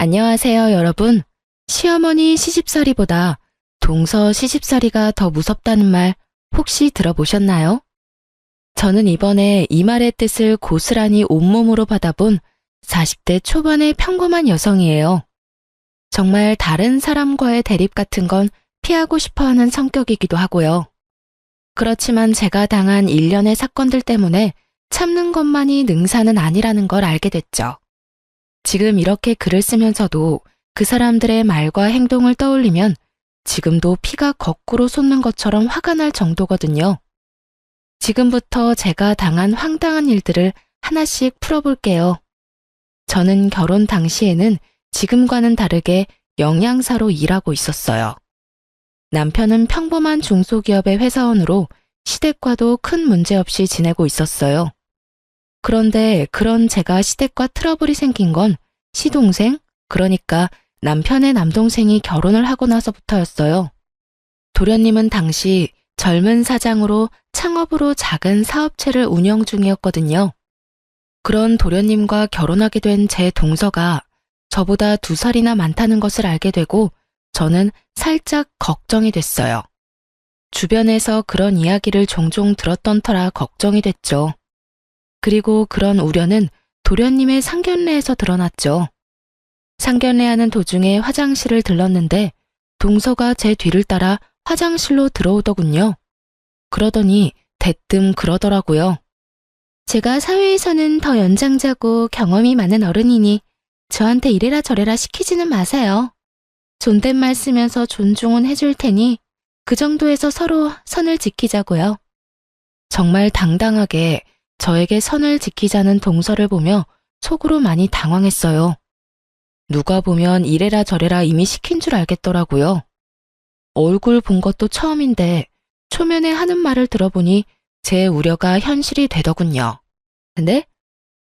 안녕하세요, 여러분. 시어머니 시집살이보다 동서 시집살이가 더 무섭다는 말 혹시 들어보셨나요? 저는 이번에 이 말의 뜻을 고스란히 온몸으로 받아본 40대 초반의 평범한 여성이에요. 정말 다른 사람과의 대립 같은 건 피하고 싶어 하는 성격이기도 하고요. 그렇지만 제가 당한 일련의 사건들 때문에 참는 것만이 능사는 아니라는 걸 알게 됐죠. 지금 이렇게 글을 쓰면서도 그 사람들의 말과 행동을 떠올리면 지금도 피가 거꾸로 솟는 것처럼 화가 날 정도거든요. 지금부터 제가 당한 황당한 일들을 하나씩 풀어볼게요. 저는 결혼 당시에는 지금과는 다르게 영양사로 일하고 있었어요. 남편은 평범한 중소기업의 회사원으로 시댁과도 큰 문제 없이 지내고 있었어요. 그런데 그런 제가 시댁과 트러블이 생긴 건 시동생, 그러니까 남편의 남동생이 결혼을 하고 나서부터였어요. 도련님은 당시 젊은 사장으로 창업으로 작은 사업체를 운영 중이었거든요. 그런 도련님과 결혼하게 된 제 동서가 저보다 2살이나 많다는 것을 알게 되고 저는 살짝 걱정이 됐어요. 주변에서 그런 이야기를 종종 들었던 터라 걱정이 됐죠. 그리고 그런 우려는 도련님의 상견례에서 드러났죠. 상견례하는 도중에 화장실을 들렀는데 동서가 제 뒤를 따라 화장실로 들어오더군요. 그러더니 대뜸 그러더라고요. 제가 사회에서는 더 연장자고 경험이 많은 어른이니 저한테 이래라 저래라 시키지는 마세요. 존댓말 쓰면서 존중은 해줄 테니 그 정도에서 서로 선을 지키자고요. 정말 당당하게 저에게 선을 지키자는 동서를 보며 속으로 많이 당황했어요. 누가 보면 이래라 저래라 이미 시킨 줄 알겠더라고요. 얼굴 본 것도 처음인데 초면에 하는 말을 들어보니 제 우려가 현실이 되더군요. 근데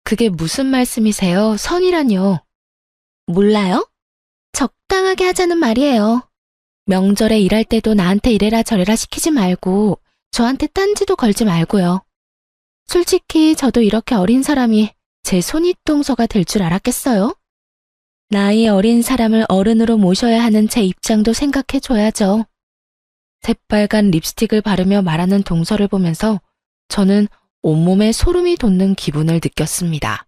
그게 무슨 말씀이세요? 선이라뇨. 몰라요? 적당하게 하자는 말이에요. 명절에 일할 때도 나한테 이래라 저래라 시키지 말고 저한테 딴지도 걸지 말고요. 솔직히 저도 이렇게 어린 사람이 제 손윗동서가 될 줄 알았겠어요? 나이 어린 사람을 어른으로 모셔야 하는 제 입장도 생각해줘야죠. 새빨간 립스틱을 바르며 말하는 동서를 보면서 저는 온몸에 소름이 돋는 기분을 느꼈습니다.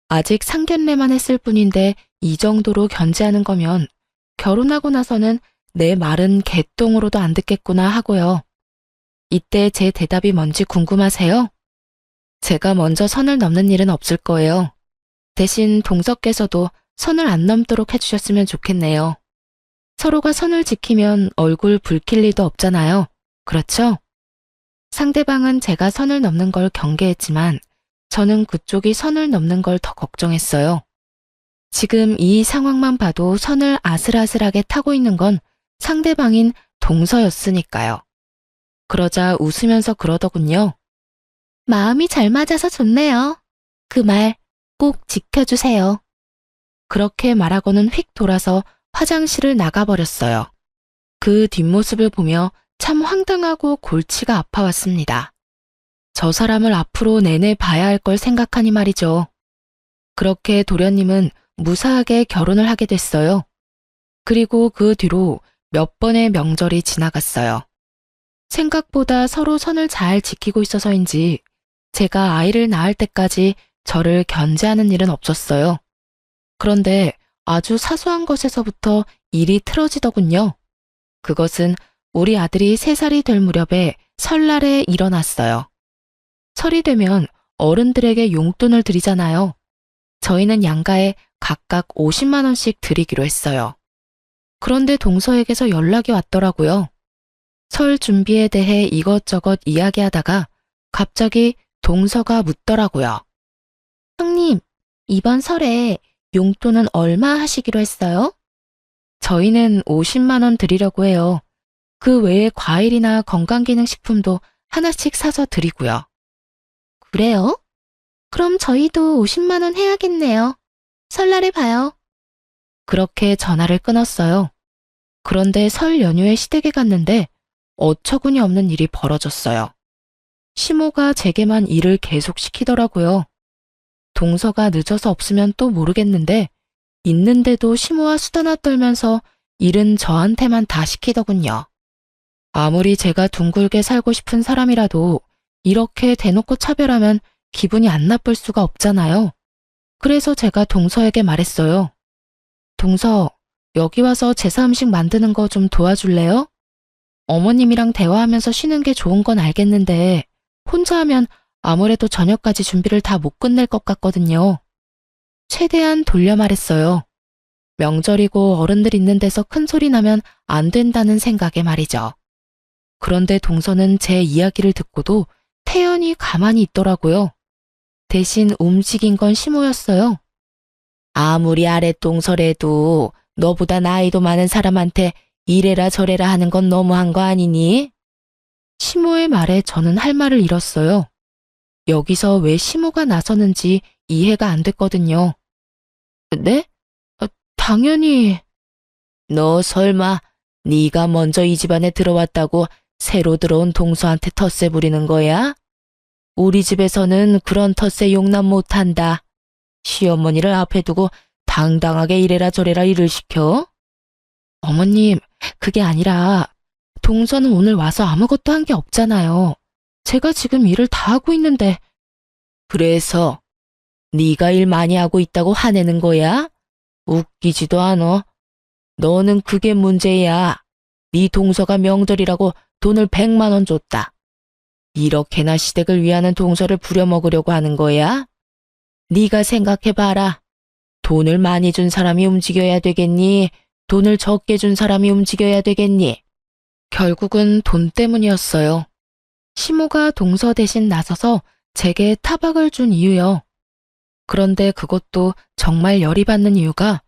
아직 상견례만 했을 뿐인데 이 정도로 견제하는 거면 결혼하고 나서는 내 말은 개똥으로도 안 듣겠구나 하고요. 이때 제 대답이 뭔지 궁금하세요? 제가 먼저 선을 넘는 일은 없을 거예요. 대신 동서께서도 선을 안 넘도록 해주셨으면 좋겠네요. 서로가 선을 지키면 얼굴 붉힐 리도 없잖아요. 그렇죠? 상대방은 제가 선을 넘는 걸 경계했지만 저는 그쪽이 선을 넘는 걸 더 걱정했어요. 지금 이 상황만 봐도 선을 아슬아슬하게 타고 있는 건 상대방인 동서였으니까요. 그러자 웃으면서 그러더군요. 마음이 잘 맞아서 좋네요. 그 말 꼭 지켜주세요. 그렇게 말하고는 휙 돌아서 화장실을 나가버렸어요. 그 뒷모습을 보며 참 황당하고 골치가 아파왔습니다. 저 사람을 앞으로 내내 봐야 할 걸 생각하니 말이죠. 그렇게 도련님은 무사하게 결혼을 하게 됐어요. 그리고 그 뒤로 몇 번의 명절이 지나갔어요. 생각보다 서로 선을 잘 지키고 있어서인지 제가 아이를 낳을 때까지 저를 견제하는 일은 없었어요. 그런데 아주 사소한 것에서부터 일이 틀어지더군요. 그것은 우리 아들이 3살이 될 무렵에 설날에 일어났어요. 설이 되면 어른들에게 용돈을 드리잖아요. 저희는 양가에 각각 50만 원씩 드리기로 했어요. 그런데 동서에게서 연락이 왔더라고요. 설 준비에 대해 이것저것 이야기하다가 갑자기 동서가 묻더라고요. 형님, 이번 설에 용돈은 얼마 하시기로 했어요? 저희는 50만 원 드리려고 해요. 그 외에 과일이나 건강기능식품도 하나씩 사서 드리고요. 그래요? 그럼 저희도 50만 원 해야겠네요. 설날에 봐요. 그렇게 전화를 끊었어요. 그런데 설 연휴에 시댁에 갔는데 어처구니 없는 일이 벌어졌어요. 시모가 제게만 일을 계속 시키더라고요. 동서가 늦어서 없으면 또 모르겠는데 있는데도 시모와 수다나 떨면서 일은 저한테만 다 시키더군요. 아무리 제가 둥글게 살고 싶은 사람이라도 이렇게 대놓고 차별하면 기분이 안 나쁠 수가 없잖아요. 그래서 제가 동서에게 말했어요. 동서, 여기 와서 제사 음식 만드는 거 좀 도와줄래요? 어머님이랑 대화하면서 쉬는 게 좋은 건 알겠는데 혼자 하면 아무래도 저녁까지 준비를 다 못 끝낼 것 같거든요. 최대한 돌려 말했어요. 명절이고 어른들 있는 데서 큰 소리 나면 안 된다는 생각에 말이죠. 그런데 동서는 제 이야기를 듣고도 태연히 가만히 있더라고요. 대신 움직인 건 시모였어요. 아무리 아랫동서래도 너보다 나이도 많은 사람한테 이래라 저래라 하는 건 너무한 거 아니니? 시모의 말에 저는 할 말을 잃었어요. 여기서 왜 시모가 나서는지 이해가 안 됐거든요. 네? 당연히. 너 설마 네가 먼저 이 집안에 들어왔다고 새로 들어온 동서한테 텃세 부리는 거야? 우리 집에서는 그런 텃세 용납 못한다. 시어머니를 앞에 두고 당당하게 이래라 저래라 일을 시켜? 어머님, 그게 아니라 동서는 오늘 와서 아무것도 한 게 없잖아요. 제가 지금 일을 다 하고 있는데. 그래서 네가 일 많이 하고 있다고 화내는 거야? 웃기지도 않아. 너는 그게 문제야. 네 동서가 명절이라고 돈을 100만 원 줬다. 이렇게나 시댁을 위하는 동서를 부려먹으려고 하는 거야? 네가 생각해봐라. 돈을 많이 준 사람이 움직여야 되겠니? 돈을 적게 준 사람이 움직여야 되겠니? 결국은 돈 때문이었어요. 시모가 동서 대신 나서서 제게 타박을 준 이유요. 그런데 그것도 정말 열이 받는 이유가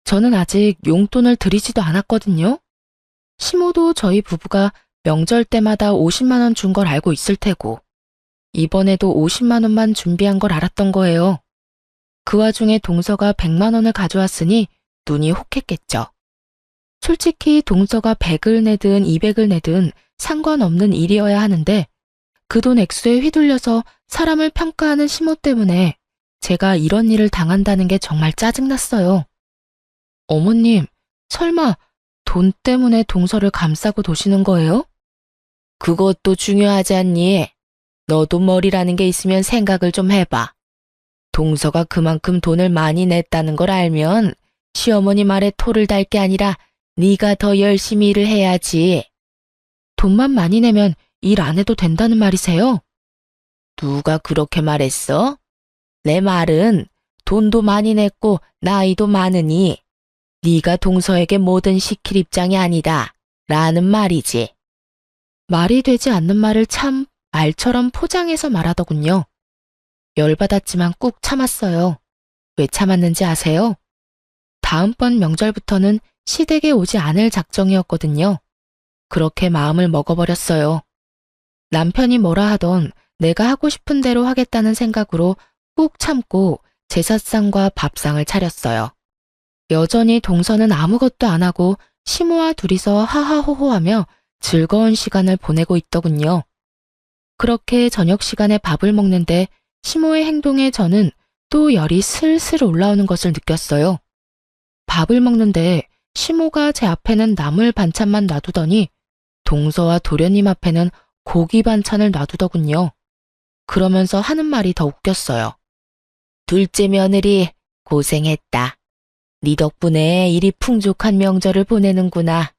저는 아직 용돈을 드리지도 않았거든요. 시모도 저희 부부가 명절 때마다 50만 원 준 걸 알고 있을 테고 이번에도 50만 원만 준비한 걸 알았던 거예요. 그 와중에 동서가 100만 원을 가져왔으니 눈이 혹했겠죠. 솔직히 동서가 100을 내든 200을 내든 상관없는 일이어야 하는데 그 돈 액수에 휘둘려서 사람을 평가하는 시모 때문에 제가 이런 일을 당한다는 게 정말 짜증났어요. 어머님, 설마 돈 때문에 동서를 감싸고 도시는 거예요? 그것도 중요하지 않니? 너도 머리라는 게 있으면 생각을 좀 해봐. 동서가 그만큼 돈을 많이 냈다는 걸 알면 시어머니 말에 토를 달 게 아니라 네가 더 열심히 일을 해야지. 돈만 많이 내면 일 안 해도 된다는 말이세요? 누가 그렇게 말했어? 내 말은 돈도 많이 냈고 나이도 많으니 네가 동서에게 뭐든 시킬 입장이 아니다 라는 말이지. 말이 되지 않는 말을 참 말처럼 포장해서 말하더군요. 열받았지만 꾹 참았어요. 왜 참았는지 아세요? 다음번 명절부터는 시댁에 오지 않을 작정이었거든요. 그렇게 마음을 먹어버렸어요. 남편이 뭐라 하던 내가 하고 싶은 대로 하겠다는 생각으로 꾹 참고 제사상과 밥상을 차렸어요. 여전히 동서는 아무것도 안 하고 시모와 둘이서 하하호호하며 즐거운 시간을 보내고 있더군요. 그렇게 저녁 시간에 밥을 먹는데 시모의 행동에 저는 또 열이 슬슬 올라오는 것을 느꼈어요. 밥을 먹는데 시모가 제 앞에는 나물 반찬만 놔두더니 동서와 도련님 앞에는 고기 반찬을 놔두더군요. 그러면서 하는 말이 더 웃겼어요. 둘째 며느리 고생했다. 네 덕분에 이리 풍족한 명절을 보내는구나.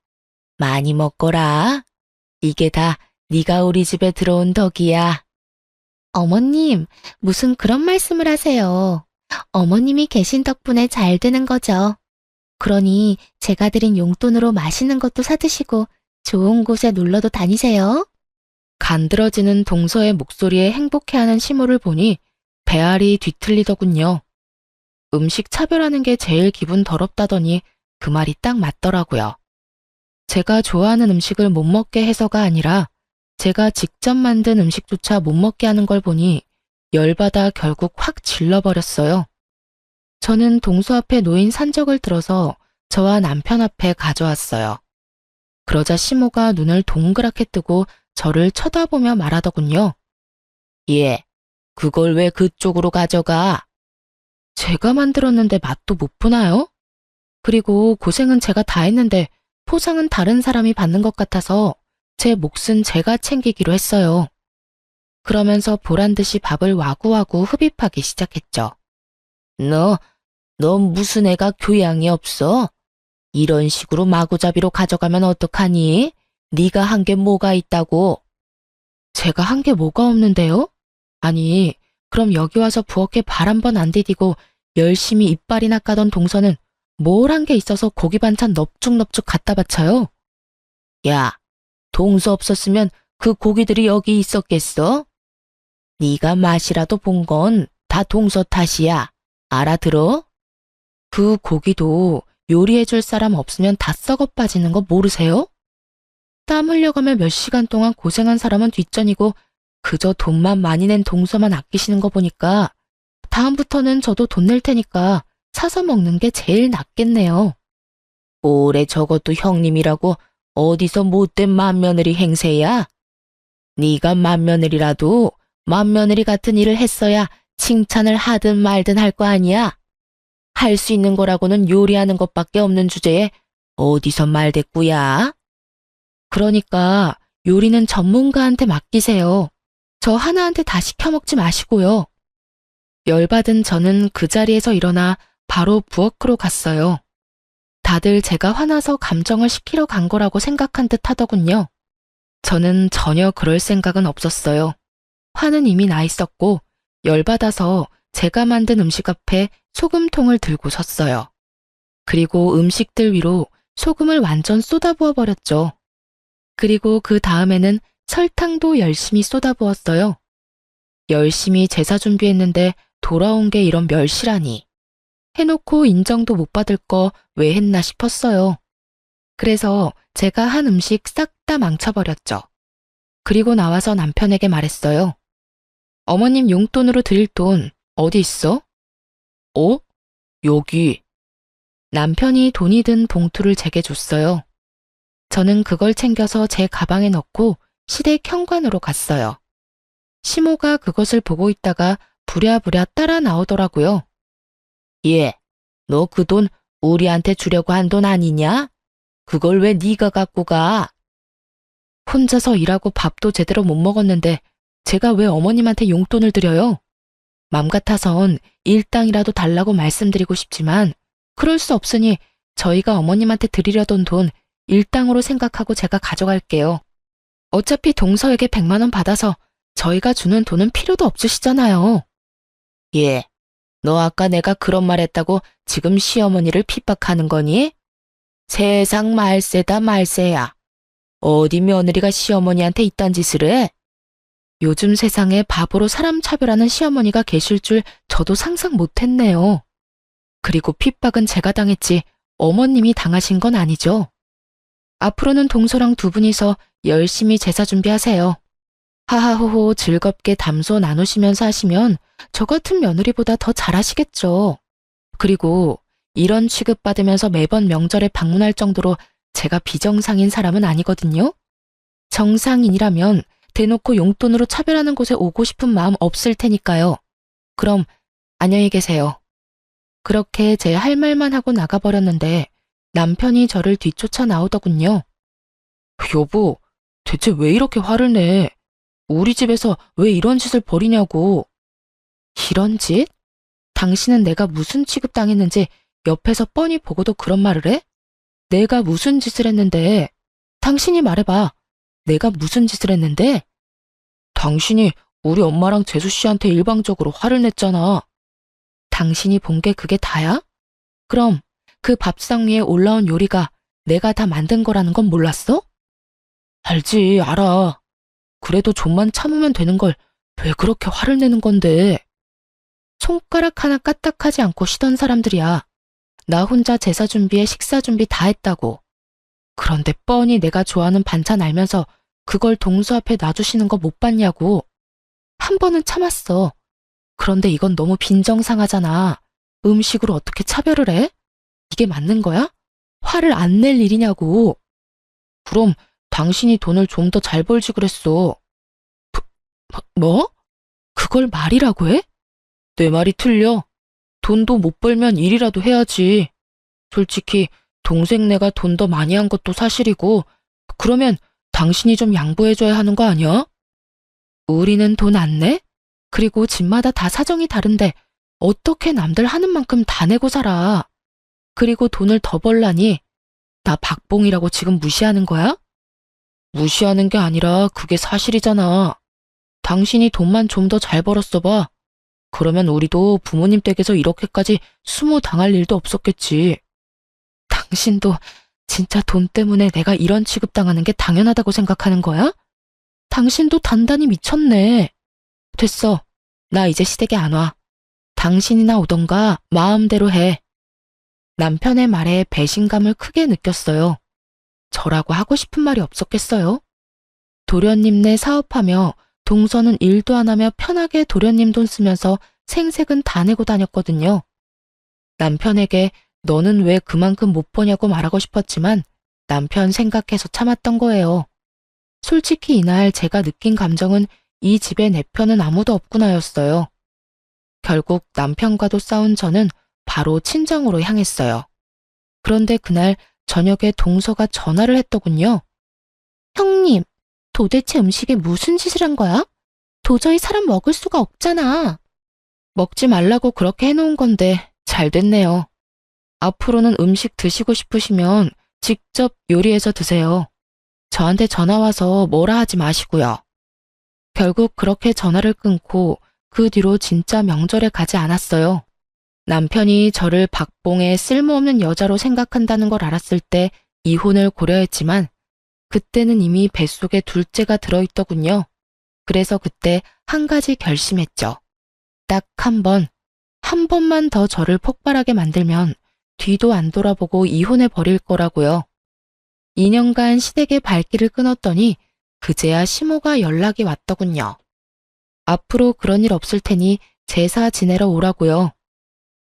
많이 먹거라. 이게 다 네가 우리 집에 들어온 덕이야. 어머님, 무슨 그런 말씀을 하세요. 어머님이 계신 덕분에 잘 되는 거죠. 그러니 제가 드린 용돈으로 맛있는 것도 사드시고 좋은 곳에 놀러도 다니세요. 간드러지는 동서의 목소리에 행복해하는 시모를 보니 배알이 뒤틀리더군요. 음식 차별하는 게 제일 기분 더럽다더니 그 말이 딱 맞더라고요. 제가 좋아하는 음식을 못 먹게 해서가 아니라 제가 직접 만든 음식조차 못 먹게 하는 걸 보니 열받아 결국 확 질러버렸어요. 저는 동서 앞에 놓인 산적을 들어서 저와 남편 앞에 가져왔어요. 그러자 시모가 눈을 동그랗게 뜨고 저를 쳐다보며 말하더군요. 예, 그걸 왜 그쪽으로 가져가? 제가 만들었는데 맛도 못 보나요? 그리고 고생은 제가 다 했는데 포상은 다른 사람이 받는 것 같아서 제 몫은 제가 챙기기로 했어요. 그러면서 보란듯이 밥을 와구와구 흡입하기 시작했죠. 너 무슨 애가 교양이 없어? 이런 식으로 마구잡이로 가져가면 어떡하니? 네가 한 게 뭐가 있다고? 제가 한 게 뭐가 없는데요? 아니, 그럼 여기 와서 부엌에 발 한 번 안 디디고 열심히 이빨이나 까던 동서는 뭘 한 게 있어서 고기 반찬 넙죽넙죽 갖다 바쳐요? 야, 동서 없었으면 그 고기들이 여기 있었겠어? 네가 맛이라도 본 건 다 동서 탓이야. 알아들어? 그 고기도 요리해줄 사람 없으면 다 썩어 빠지는 거 모르세요? 땀 흘려가며 몇 시간 동안 고생한 사람은 뒷전이고 그저 돈만 많이 낸 동서만 아끼시는 거 보니까 다음부터는 저도 돈 낼 테니까 사서 먹는 게 제일 낫겠네요. 오래 저것도 형님이라고 어디서 못된 맏며느리 행세야? 네가 맏며느리라도 맏며느리 같은 일을 했어야 칭찬을 하든 말든 할 거 아니야? 할 수 있는 거라고는 요리하는 것밖에 없는 주제에 어디서 말대꾸야? 그러니까 요리는 전문가한테 맡기세요. 저 하나한테 다 시켜먹지 마시고요. 열받은 저는 그 자리에서 일어나 바로 부엌으로 갔어요. 다들 제가 화나서 감정을 식히러 간 거라고 생각한 듯 하더군요. 저는 전혀 그럴 생각은 없었어요. 화는 이미 나 있었고 열받아서 제가 만든 음식 앞에 소금통을 들고 섰어요. 그리고 음식들 위로 소금을 완전 쏟아부어 버렸죠. 그리고 그 다음에는 설탕도 열심히 쏟아부었어요. 열심히 제사 준비했는데 돌아온 게 이런 멸시라니. 해놓고 인정도 못 받을 거 왜 했나 싶었어요. 그래서 제가 한 음식 싹 다 망쳐버렸죠. 그리고 나와서 남편에게 말했어요. 어머님 용돈으로 드릴 돈 어디 있어? 어? 여기. 남편이 돈이 든 봉투를 제게 줬어요. 저는 그걸 챙겨서 제 가방에 넣고 시댁 현관으로 갔어요. 시모가 그것을 보고 있다가 부랴부랴 따라 나오더라고요. 예, 너 그 돈 우리한테 주려고 한 돈 아니냐? 그걸 왜 네가 갖고 가? 혼자서 일하고 밥도 제대로 못 먹었는데 제가 왜 어머님한테 용돈을 드려요? 맘 같아선 일당이라도 달라고 말씀드리고 싶지만 그럴 수 없으니 저희가 어머님한테 드리려던 돈 일당으로 생각하고 제가 가져갈게요. 어차피 동서에게 100만 원 받아서 저희가 주는 돈은 필요도 없으시잖아요. 예, 너 아까 내가 그런 말 했다고 지금 시어머니를 핍박하는 거니? 세상 말세다 말세야. 어디 며느리가 시어머니한테 이딴 짓을 해? 요즘 세상에 바보로 사람 차별하는 시어머니가 계실 줄 저도 상상 못했네요. 그리고 핍박은 제가 당했지 어머님이 당하신 건 아니죠. 앞으로는 동서랑 두 분이서 열심히 제사 준비하세요. 하하호호 즐겁게 담소 나누시면서 하시면 저 같은 며느리보다 더 잘하시겠죠. 그리고 이런 취급받으면서 매번 명절에 방문할 정도로 제가 비정상인 사람은 아니거든요. 정상인이라면 대놓고 용돈으로 차별하는 곳에 오고 싶은 마음 없을 테니까요. 그럼 안녕히 계세요. 그렇게 제 할 말만 하고 나가버렸는데 남편이 저를 뒤쫓아 나오더군요. 여보, 대체 왜 이렇게 화를 내? 우리 집에서 왜 이런 짓을 벌이냐고. 이런 짓? 당신은 내가 무슨 취급당했는지 옆에서 뻔히 보고도 그런 말을 해? 내가 무슨 짓을 했는데? 당신이 말해봐. 내가 무슨 짓을 했는데? 당신이 우리 엄마랑 재수 씨한테 일방적으로 화를 냈잖아. 당신이 본 게 그게 다야? 그럼 그 밥상 위에 올라온 요리가 내가 다 만든 거라는 건 몰랐어? 알지, 알아. 그래도 좀만 참으면 되는 걸 왜 그렇게 화를 내는 건데? 손가락 하나 까딱하지 않고 쉬던 사람들이야. 나 혼자 제사 준비에 식사 준비 다 했다고. 그런데 뻔히 내가 좋아하는 반찬 알면서 그걸 동서 앞에 놔주시는 거 못 봤냐고. 한 번은 참았어. 그런데 이건 너무 빈정상하잖아. 음식으로 어떻게 차별을 해? 이게 맞는 거야? 화를 안 낼 일이냐고. 그럼 당신이 돈을 좀 더 잘 벌지 그랬어. 뭐? 그걸 말이라고 해? 내 말이 틀려. 돈도 못 벌면 일이라도 해야지. 솔직히 동생네가 돈 더 많이 한 것도 사실이고, 그러면 당신이 좀 양보해줘야 하는 거 아니야? 우리는 돈 안 내? 그리고 집마다 다 사정이 다른데 어떻게 남들 하는 만큼 다 내고 살아? 그리고 돈을 더 벌라니? 나 박봉이라고 지금 무시하는 거야? 무시하는 게 아니라 그게 사실이잖아. 당신이 돈만 좀 더 잘 벌었어 봐. 그러면 우리도 부모님 댁에서 이렇게까지 수모 당할 일도 없었겠지. 당신도 진짜 돈 때문에 내가 이런 취급당하는 게 당연하다고 생각하는 거야? 당신도 단단히 미쳤네. 됐어. 나 이제 시댁에 안 와. 당신이나 오던가 마음대로 해. 남편의 말에 배신감을 크게 느꼈어요. 저라고 하고 싶은 말이 없었겠어요? 도련님네 사업하며 동서는 일도 안 하며 편하게 도련님 돈 쓰면서 생색은 다 내고 다녔거든요. 남편에게 너는 왜 그만큼 못 버냐고 말하고 싶었지만 남편 생각해서 참았던 거예요. 솔직히 이날 제가 느낀 감정은 이 집에 내 편은 아무도 없구나였어요. 결국 남편과도 싸운 저는 바로 친정으로 향했어요. 그런데 그날 저녁에 동서가 전화를 했더군요. 형님, 도대체 음식에 무슨 짓을 한 거야? 도저히 사람 먹을 수가 없잖아. 먹지 말라고 그렇게 해놓은 건데 잘 됐네요. 앞으로는 음식 드시고 싶으시면 직접 요리해서 드세요. 저한테 전화 와서 뭐라 하지 마시고요. 결국 그렇게 전화를 끊고 그 뒤로 진짜 명절에 가지 않았어요. 남편이 저를 박봉의 쓸모없는 여자로 생각한다는 걸 알았을 때 이혼을 고려했지만 그때는 이미 뱃속에 둘째가 들어있더군요. 그래서 그때 한 가지 결심했죠. 딱 한 번만 더 저를 폭발하게 만들면 뒤도 안 돌아보고 이혼해 버릴 거라고요. 2년간 시댁의 발길을 끊었더니 그제야 시모가 연락이 왔더군요. 앞으로 그런 일 없을 테니 제사 지내러 오라고요.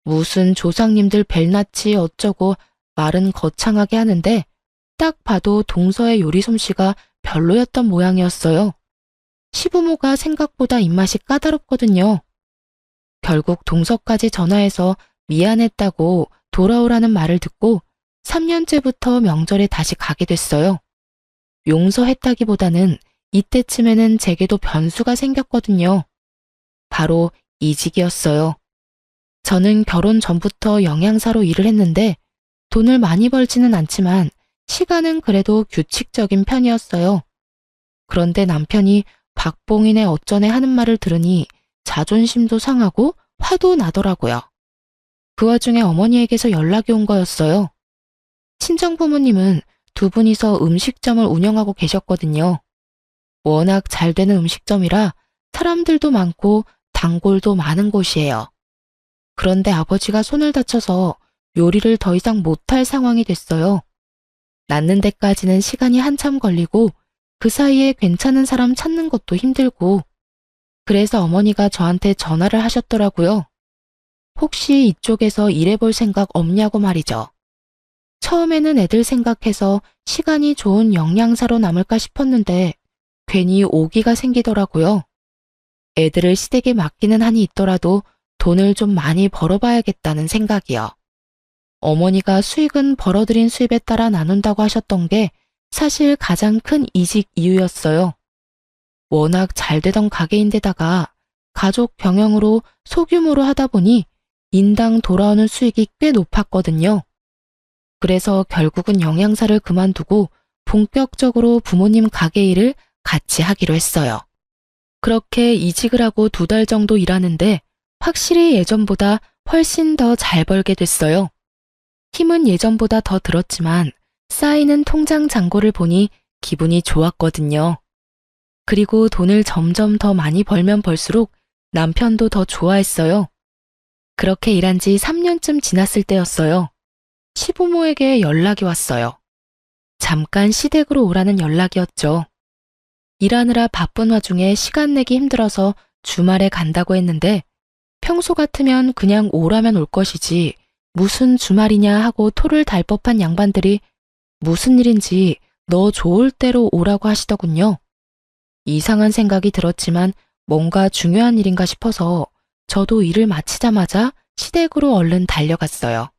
무슨 조상님들 벨나치 어쩌고 말은 거창하게 하는데 딱 봐도 동서의 요리 솜씨가 별로였던 모양이었어요. 시부모가 생각보다 입맛이 까다롭거든요. 결국 동서까지 전화해서 미안했다고 돌아오라는 말을 듣고 3년째부터 명절에 다시 가게 됐어요. 용서했다기보다는 이때쯤에는 제게도 변수가 생겼거든요. 바로 이직이었어요. 저는 결혼 전부터 영양사로 일을 했는데 돈을 많이 벌지는 않지만 시간은 그래도 규칙적인 편이었어요. 그런데 남편이 박봉인의 어쩌네 하는 말을 들으니 자존심도 상하고 화도 나더라고요. 그 와중에 어머니에게서 연락이 온 거였어요. 친정부모님은 두 분이서 음식점을 운영하고 계셨거든요. 워낙 잘 되는 음식점이라 사람들도 많고 단골도 많은 곳이에요. 그런데 아버지가 손을 다쳐서 요리를 더 이상 못할 상황이 됐어요. 낫는 데까지는 시간이 한참 걸리고 그 사이에 괜찮은 사람 찾는 것도 힘들고 그래서 어머니가 저한테 전화를 하셨더라고요. 혹시 이쪽에서 일해볼 생각 없냐고 말이죠. 처음에는 애들 생각해서 시간이 좋은 영양사로 남을까 싶었는데 괜히 오기가 생기더라고요. 애들을 시댁에 맡기는 한이 있더라도 돈을 좀 많이 벌어봐야겠다는 생각이요. 어머니가 수익은 벌어들인 수입에 따라 나눈다고 하셨던 게 사실 가장 큰 이직 이유였어요. 워낙 잘 되던 가게인데다가 가족 병영으로 소규모로 하다 보니 인당 돌아오는 수익이 꽤 높았거든요. 그래서 결국은 영양사를 그만두고 본격적으로 부모님 가게 일을 같이 하기로 했어요. 그렇게 이직을 하고 2달 정도 일하는데 확실히 예전보다 훨씬 더 잘 벌게 됐어요. 힘은 예전보다 더 들었지만 쌓이는 통장 잔고를 보니 기분이 좋았거든요. 그리고 돈을 점점 더 많이 벌면 벌수록 남편도 더 좋아했어요. 그렇게 일한 지 3년쯤 지났을 때였어요. 시부모에게 연락이 왔어요. 잠깐 시댁으로 오라는 연락이었죠. 일하느라 바쁜 와중에 시간 내기 힘들어서 주말에 간다고 했는데 평소 같으면 그냥 오라면 올 것이지 무슨 주말이냐 하고 토를 달 법한 양반들이 무슨 일인지 너 좋을 대로 오라고 하시더군요. 이상한 생각이 들었지만 뭔가 중요한 일인가 싶어서 저도 일을 마치자마자 시댁으로 얼른 달려갔어요.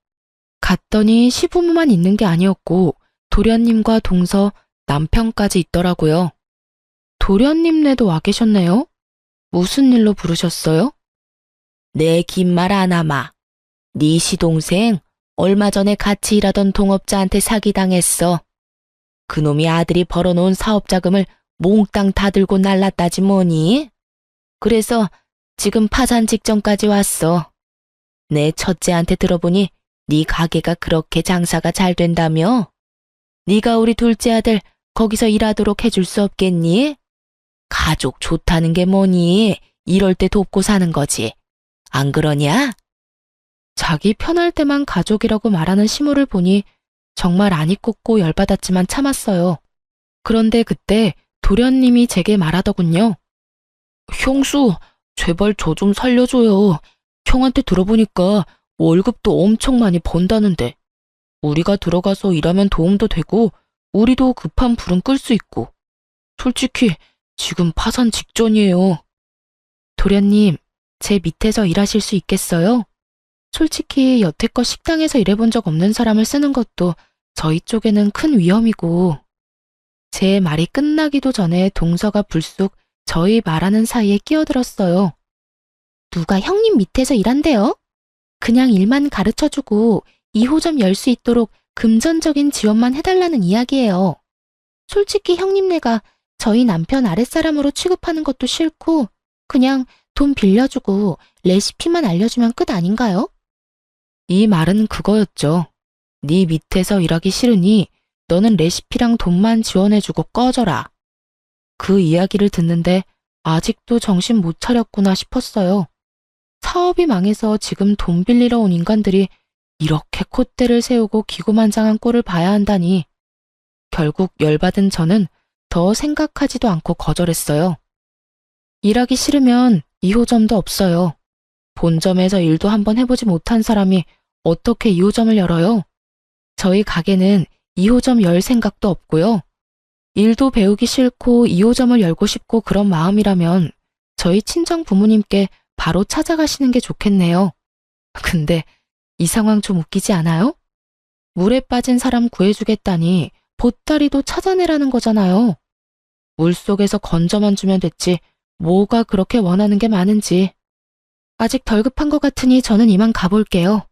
갔더니 시부모만 있는 게 아니었고 도련님과 동서, 남편까지 있더라고요. 도련님네도 와 계셨네요? 무슨 일로 부르셨어요? 내 긴 말 안 하마. 네 시동생 얼마 전에 같이 일하던 동업자한테 사기당했어. 그놈이 아들이 벌어놓은 사업자금을 몽땅 다 들고 날랐다지 뭐니? 그래서 지금 파산 직전까지 왔어. 내 첫째한테 들어보니 네 가게가 그렇게 장사가 잘 된다며? 네가 우리 둘째 아들 거기서 일하도록 해줄 수 없겠니? 가족 좋다는 게 뭐니? 이럴 때 돕고 사는 거지. 안 그러냐? 자기 편할 때만 가족이라고 말하는 시모를 보니 정말 안이 꽂고 열받았지만 참았어요. 그런데 그때 도련님이 제게 말하더군요. 형수, 제발 저 좀 살려줘요. 형한테 들어보니까 월급도 엄청 많이 번다는데. 우리가 들어가서 일하면 도움도 되고 우리도 급한 불은 끌 수 있고. 솔직히 지금 파산 직전이에요. 도련님, 제 밑에서 일하실 수 있겠어요? 솔직히 여태껏 식당에서 일해본 적 없는 사람을 쓰는 것도 저희 쪽에는 큰 위험이고. 제 말이 끝나기도 전에 동서가 불쑥 저희 말하는 사이에 끼어들었어요. 누가 형님 밑에서 일한대요? 그냥 일만 가르쳐주고 2호점 열 수 있도록 금전적인 지원만 해달라는 이야기예요. 솔직히 형님네가 저희 남편 아랫사람으로 취급하는 것도 싫고 그냥 돈 빌려주고 레시피만 알려주면 끝 아닌가요? 이 말은 그거였죠. 네 밑에서 일하기 싫으니 너는 레시피랑 돈만 지원해주고 꺼져라. 그 이야기를 듣는데 아직도 정신 못 차렸구나 싶었어요. 사업이 망해서 지금 돈 빌리러 온 인간들이 이렇게 콧대를 세우고 기고만장한 꼴을 봐야 한다니. 결국 열받은 저는 더 생각하지도 않고 거절했어요. 일하기 싫으면 2호점도 없어요. 본점에서 일도 한번 해보지 못한 사람이 어떻게 2호점을 열어요? 저희 가게는 2호점 열 생각도 없고요. 일도 배우기 싫고 2호점을 열고 싶고 그런 마음이라면 저희 친정 부모님께 바로 찾아가시는 게 좋겠네요. 근데 이 상황 좀 웃기지 않아요? 물에 빠진 사람 구해주겠다니 보따리도 찾아내라는 거잖아요. 물속에서 건져만 주면 됐지 뭐가 그렇게 원하는 게 많은지. 아직 덜 급한 것 같으니 저는 이만 가볼게요.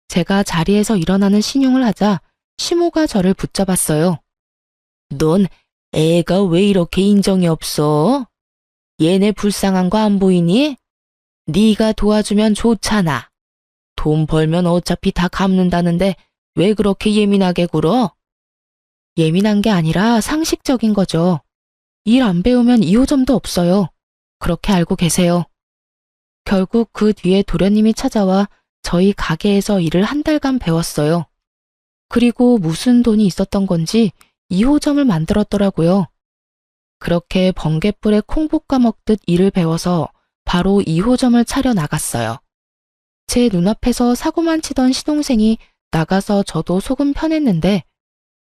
제가 자리에서 일어나는 신용을 하자 시모가 저를 붙잡았어요. 넌 애가 왜 이렇게 인정이 없어? 얘네 불쌍한 거 안 보이니? 네가 도와주면 좋잖아. 돈 벌면 어차피 다 갚는다는데 왜 그렇게 예민하게 굴어? 예민한 게 아니라 상식적인 거죠. 일 안 배우면 2호점도 없어요. 그렇게 알고 계세요. 결국 그 뒤에 도련님이 찾아와 저희 가게에서 일을 한 달간 배웠어요. 그리고 무슨 돈이 있었던 건지 2호점을 만들었더라고요. 그렇게 번갯불에 콩 볶아 먹듯 일을 배워서 바로 2호점을 차려 나갔어요. 제 눈앞에서 사고만 치던 시동생이 나가서 저도 속은 편했는데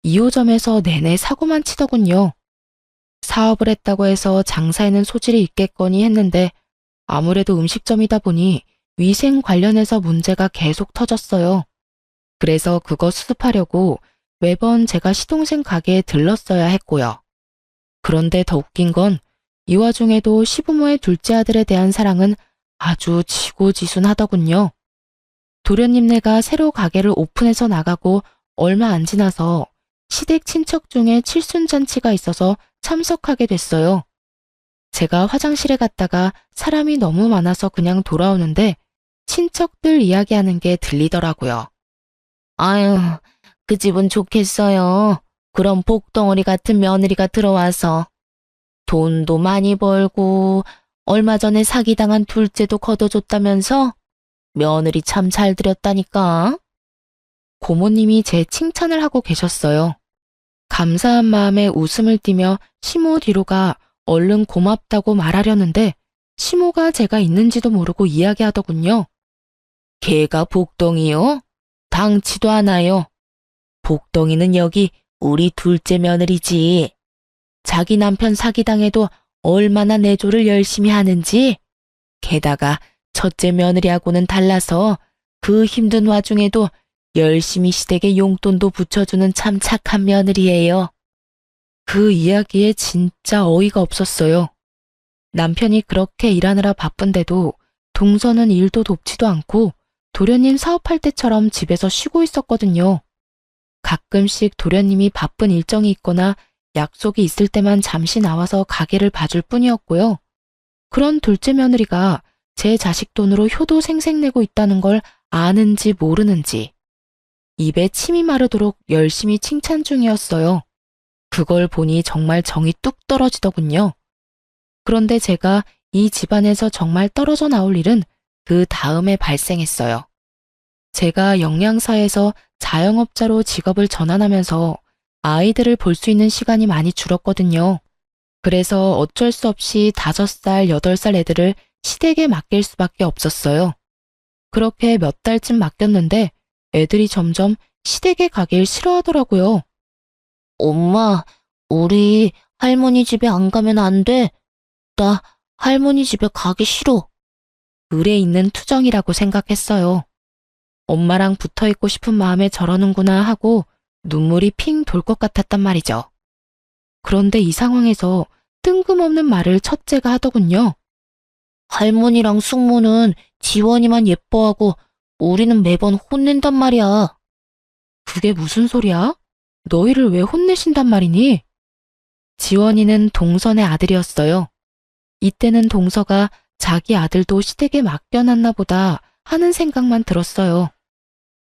2호점에서 내내 사고만 치더군요. 사업을 했다고 해서 장사에는 소질이 있겠거니 했는데 아무래도 음식점이다 보니 위생 관련해서 문제가 계속 터졌어요. 그래서 그거 수습하려고 매번 제가 시동생 가게에 들렀어야 했고요. 그런데 더 웃긴 건 이 와중에도 시부모의 둘째 아들에 대한 사랑은 아주 지고지순하더군요. 도련님네가 새로 가게를 오픈해서 나가고 얼마 안 지나서 시댁 친척 중에 칠순잔치가 있어서 참석하게 됐어요. 제가 화장실에 갔다가 사람이 너무 많아서 그냥 돌아오는데 친척들 이야기하는 게 들리더라고요. 아유, 그 집은 좋겠어요. 그런 복덩어리 같은 며느리가 들어와서. 돈도 많이 벌고 얼마 전에 사기당한 둘째도 걷어줬다면서? 며느리 참 잘 들였다니까. 고모님이 제 칭찬을 하고 계셨어요. 감사한 마음에 웃음을 띠며 시모 뒤로가 얼른 고맙다고 말하려는데 시모가 제가 있는지도 모르고 이야기하더군요. 걔가 복덩이요? 당치도 않아요. 복덩이는 여기 우리 둘째 며느리지. 자기 남편 사기당해도 얼마나 내조를 열심히 하는지. 게다가 첫째 며느리하고는 달라서 그 힘든 와중에도 열심히 시댁에 용돈도 붙여주는 참 착한 며느리예요. 그 이야기에 진짜 어이가 없었어요. 남편이 그렇게 일하느라 바쁜데도 동서는 일도 돕지도 않고 도련님 사업할 때처럼 집에서 쉬고 있었거든요. 가끔씩 도련님이 바쁜 일정이 있거나 약속이 있을 때만 잠시 나와서 가게를 봐줄 뿐이었고요. 그런 둘째 며느리가 제 자식 돈으로 효도 생색내고 있다는 걸 아는지 모르는지 입에 침이 마르도록 열심히 칭찬 중이었어요. 그걸 보니 정말 정이 뚝 떨어지더군요. 그런데 제가 이 집안에서 정말 떨어져 나올 일은 그 다음에 발생했어요. 제가 영양사에서 자영업자로 직업을 전환하면서 아이들을 볼 수 있는 시간이 많이 줄었거든요. 그래서 어쩔 수 없이 5살, 8살 애들을 시댁에 맡길 수밖에 없었어요. 그렇게 몇 달쯤 맡겼는데 애들이 점점 시댁에 가길 싫어하더라고요. 엄마, 우리 할머니 집에 안 가면 안 돼. 나 할머니 집에 가기 싫어. 을에 있는 투정이라고 생각했어요. 엄마랑 붙어 있고 싶은 마음에 저러는구나 하고 눈물이 핑 돌 것 같았단 말이죠. 그런데 이 상황에서 뜬금없는 말을 첫째가 하더군요. 할머니랑 숙모는 지원이만 예뻐하고 우리는 매번 혼낸단 말이야. 그게 무슨 소리야? 너희를 왜 혼내신단 말이니? 지원이는 동선의 아들이었어요. 이때는 동서가 자기 아들도 시댁에 맡겨놨나 보다 하는 생각만 들었어요.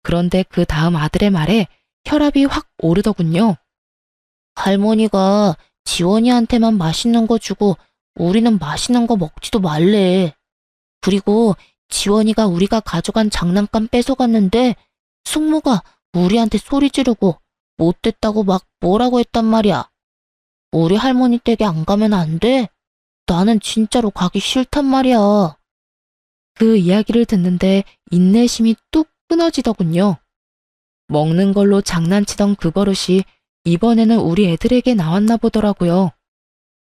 그런데 그 다음 아들의 말에 혈압이 확 오르더군요. 할머니가 지원이한테만 맛있는 거 주고 우리는 맛있는 거 먹지도 말래. 그리고 지원이가 우리가 가져간 장난감 뺏어갔는데 숙모가 우리한테 소리 지르고 못됐다고 막 뭐라고 했단 말이야. 우리 할머니 댁에 안 가면 안 돼? 나는 진짜로 가기 싫단 말이야. 그 이야기를 듣는데 인내심이 뚝 끊어지더군요. 먹는 걸로 장난치던 그 버릇이 이번에는 우리 애들에게 나왔나 보더라고요.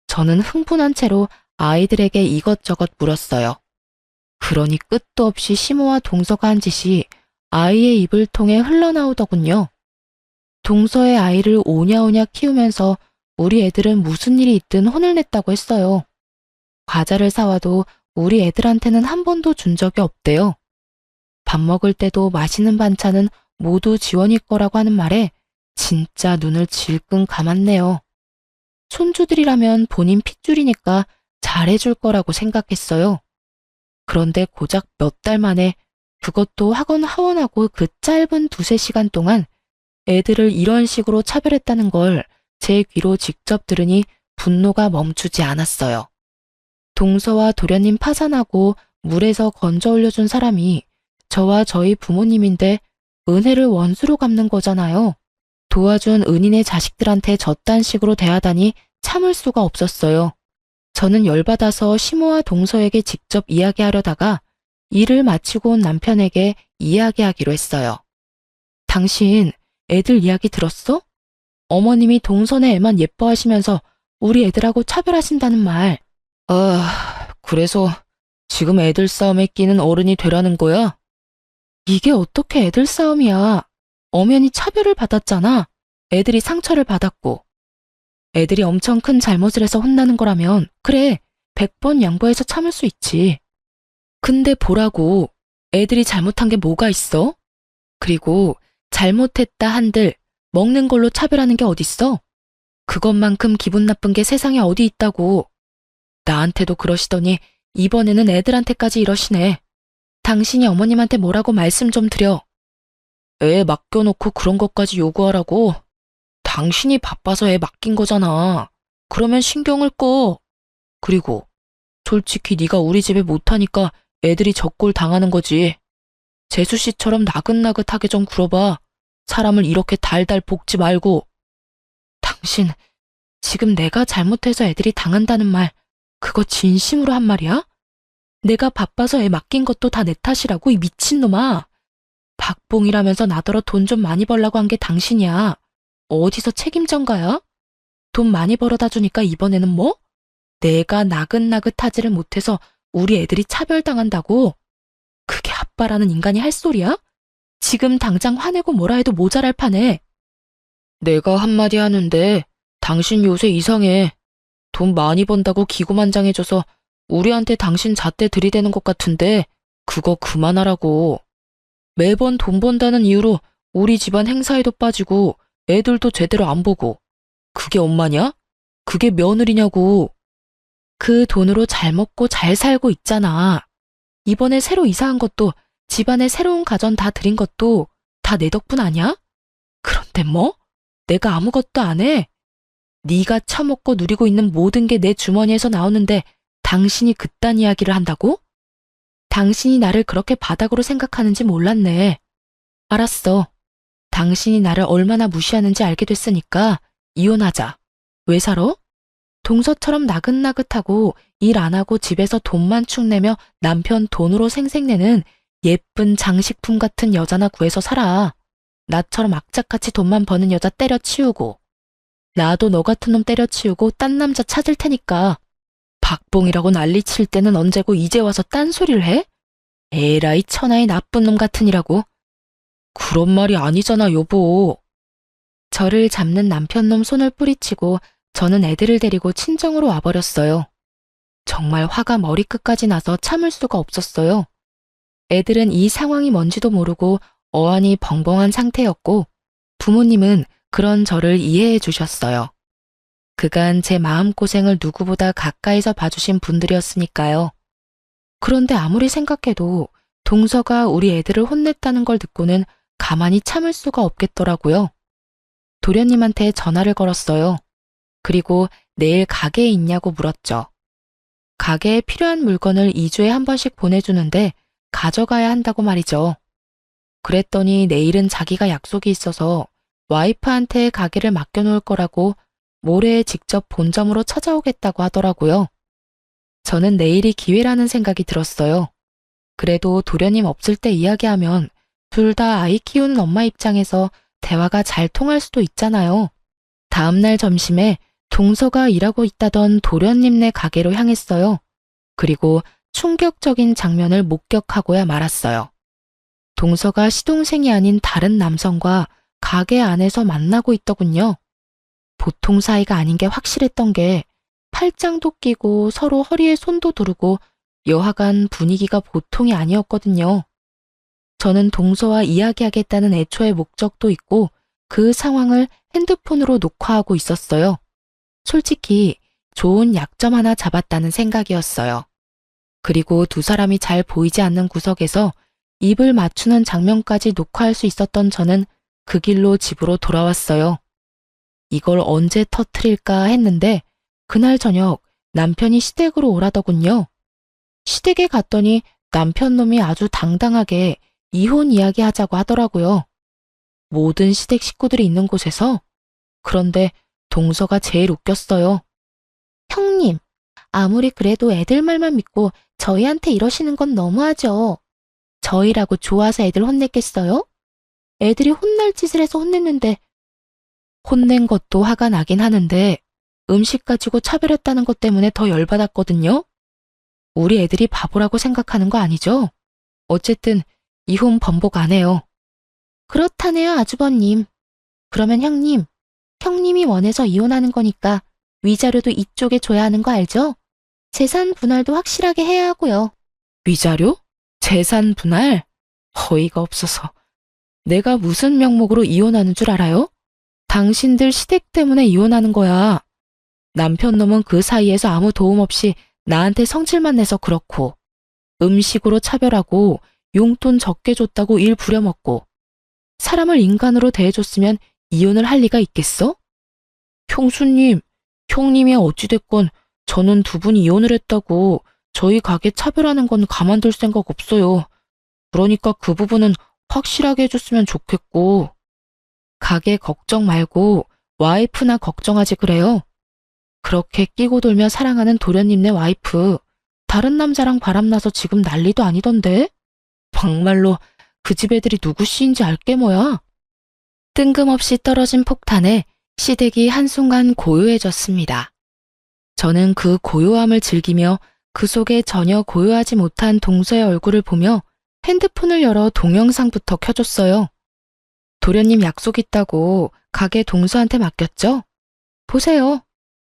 저는 흥분한 채로 아이들에게 이것저것 물었어요. 그러니 끝도 없이 시모와 동서가 한 짓이 아이의 입을 통해 흘러나오더군요. 동서의 아이를 오냐오냐 키우면서 우리 애들은 무슨 일이 있든 혼을 냈다고 했어요. 과자를 사와도 우리 애들한테는 한 번도 준 적이 없대요. 밥 먹을 때도 맛있는 반찬은 모두 지원이 거라고 하는 말에 진짜 눈을 질끈 감았네요. 손주들이라면 본인 핏줄이니까 잘해줄 거라고 생각했어요. 그런데 고작 몇 달 만에 그것도 학원 하원하고 그 짧은 2~3시간 동안 애들을 이런 식으로 차별했다는 걸 제 귀로 직접 들으니 분노가 멈추지 않았어요. 동서와 도련님 파산하고 물에서 건져 올려준 사람이 저와 저희 부모님인데 은혜를 원수로 갚는 거잖아요. 도와준 은인의 자식들한테 저딴 식으로 대하다니 참을 수가 없었어요. 저는 열받아서 시모와 동서에게 직접 이야기하려다가 일을 마치고 온 남편에게 이야기하기로 했어요. 당신 애들 이야기 들었어? 어머님이 동선의 애만 예뻐하시면서 우리 애들하고 차별하신다는 말. 그래서 지금 애들 싸움에 끼는 어른이 되라는 거야? 이게 어떻게 애들 싸움이야? 엄연히 차별을 받았잖아. 애들이 상처를 받았고. 애들이 엄청 큰 잘못을 해서 혼나는 거라면 그래, 100번 양보해서 참을 수 있지. 근데 보라고, 애들이 잘못한 게 뭐가 있어? 그리고 잘못했다 한들 먹는 걸로 차별하는 게 어딨어? 그것만큼 기분 나쁜 게 세상에 어디 있다고. 나한테도 그러시더니 이번에는 애들한테까지 이러시네. 당신이 어머님한테 뭐라고 말씀 좀 드려. 애 맡겨놓고 그런 것까지 요구하라고? 당신이 바빠서 애 맡긴 거잖아. 그러면 신경을 꺼. 그리고 솔직히 네가 우리 집에 못하니까 애들이 적골 당하는 거지. 재수 씨처럼 나긋나긋하게 좀 굴어봐. 사람을 이렇게 달달 볶지 말고. 당신 지금 내가 잘못해서 애들이 당한다는 말 그거 진심으로 한 말이야? 내가 바빠서 애 맡긴 것도 다 내 탓이라고 이 미친놈아. 박봉이라면서 나더러 돈 좀 많이 벌라고 한 게 당신이야. 어디서 책임전가야? 돈 많이 벌어다 주니까 이번에는 뭐? 내가 나긋나긋하지를 못해서 우리 애들이 차별당한다고? 그게 아빠라는 인간이 할 소리야? 지금 당장 화내고 뭐라 해도 모자랄 판에. 내가 한마디 하는데 당신 요새 이상해. 돈 많이 번다고 기고만장해져서 우리한테 당신 잣대 들이대는 것 같은데 그거 그만하라고. 매번 돈 번다는 이유로 우리 집안 행사에도 빠지고 애들도 제대로 안 보고. 그게 엄마냐? 그게 며느리냐고. 그 돈으로 잘 먹고 잘 살고 있잖아. 이번에 새로 이사한 것도 집안에 새로운 가전 다 들인 것도 다 내 덕분 아냐? 그런데 뭐? 내가 아무것도 안 해? 네가 처먹고 누리고 있는 모든 게 내 주머니에서 나오는데 당신이 그딴 이야기를 한다고? 당신이 나를 그렇게 바닥으로 생각하는지 몰랐네. 알았어. 당신이 나를 얼마나 무시하는지 알게 됐으니까 이혼하자. 왜 살아? 동서처럼 나긋나긋하고 일 안 하고 집에서 돈만 축내며 남편 돈으로 생색내는 예쁜 장식품 같은 여자나 구해서 살아. 나처럼 악착같이 돈만 버는 여자 때려치우고. 나도 너 같은 놈 때려치우고 딴 남자 찾을 테니까. 박봉이라고 난리칠 때는 언제고 이제 와서 딴소리를 해? 에라이 천하의 나쁜 놈 같으니라고. 그런 말이 아니잖아, 여보. 저를 잡는 남편놈 손을 뿌리치고 저는 애들을 데리고 친정으로 와버렸어요. 정말 화가 머리끝까지 나서 참을 수가 없었어요. 애들은 이 상황이 뭔지도 모르고 어안이 벙벙한 상태였고 부모님은 그런 저를 이해해 주셨어요. 그간 제 마음고생을 누구보다 가까이서 봐주신 분들이었으니까요. 그런데 아무리 생각해도 동서가 우리 애들을 혼냈다는 걸 듣고는 가만히 참을 수가 없겠더라고요. 도련님한테 전화를 걸었어요. 그리고 내일 가게에 있냐고 물었죠. 가게에 필요한 물건을 2주에 한 번씩 보내주는데 가져가야 한다고 말이죠. 그랬더니 내일은 자기가 약속이 있어서 와이프한테 가게를 맡겨놓을 거라고 모레 직접 본점으로 찾아오겠다고 하더라고요. 저는 내일이 기회라는 생각이 들었어요. 그래도 도련님 없을 때 이야기하면 둘 다 아이 키우는 엄마 입장에서 대화가 잘 통할 수도 있잖아요. 다음날 점심에 동서가 일하고 있다던 도련님네 가게로 향했어요. 그리고 충격적인 장면을 목격하고야 말았어요. 동서가 시동생이 아닌 다른 남성과 가게 안에서 만나고 있더군요. 보통 사이가 아닌 게 확실했던 게 팔짱도 끼고 서로 허리에 손도 두르고 여하간 분위기가 보통이 아니었거든요. 저는 동서와 이야기하겠다는 애초의 목적도 있고 그 상황을 핸드폰으로 녹화하고 있었어요. 솔직히 좋은 약점 하나 잡았다는 생각이었어요. 그리고 두 사람이 잘 보이지 않는 구석에서 입을 맞추는 장면까지 녹화할 수 있었던 저는 그 길로 집으로 돌아왔어요. 이걸 언제 터트릴까 했는데 그날 저녁 남편이 시댁으로 오라더군요. 시댁에 갔더니 남편놈이 아주 당당하게 이혼 이야기 하자고 하더라고요. 모든 시댁 식구들이 있는 곳에서. 그런데 동서가 제일 웃겼어요. 형님, 아무리 그래도 애들 말만 믿고 저희한테 이러시는 건 너무하죠. 저희라고 좋아서 애들 혼냈겠어요? 애들이 혼날 짓을 해서 혼냈는데 혼낸 것도 화가 나긴 하는데 음식 가지고 차별했다는 것 때문에 더 열받았거든요. 우리 애들이 바보라고 생각하는 거 아니죠? 어쨌든 이혼 번복 안 해요. 그렇다네요, 아주버님. 그러면 형님, 형님이 원해서 이혼하는 거니까 위자료도 이쪽에 줘야 하는 거 알죠? 재산 분할도 확실하게 해야 하고요. 위자료? 재산 분할? 어이가 없어서. 내가 무슨 명목으로 이혼하는 줄 알아요? 당신들 시댁 때문에 이혼하는 거야. 남편 놈은 그 사이에서 아무 도움 없이 나한테 성질만 내서 그렇고, 음식으로 차별하고 용돈 적게 줬다고 일 부려먹고, 사람을 인간으로 대해줬으면 이혼을 할 리가 있겠어? 형수님, 형님이 어찌됐건 저는 두 분이 이혼을 했다고 저희 가게 차별하는 건 가만둘 생각 없어요. 그러니까 그 부분은 확실하게 해줬으면 좋겠고. 가게 걱정 말고 와이프나 걱정하지 그래요. 그렇게 끼고 돌며 사랑하는 도련님네 와이프, 다른 남자랑 바람나서 지금 난리도 아니던데? 막말로 그 집 애들이 누구 씨인지 알게 뭐야? 뜬금없이 떨어진 폭탄에 시댁이 한순간 고요해졌습니다. 저는 그 고요함을 즐기며 그 속에 전혀 고요하지 못한 동서의 얼굴을 보며 핸드폰을 열어 동영상부터 켜줬어요. 도련님 약속 있다고 가게 동서한테 맡겼죠? 보세요.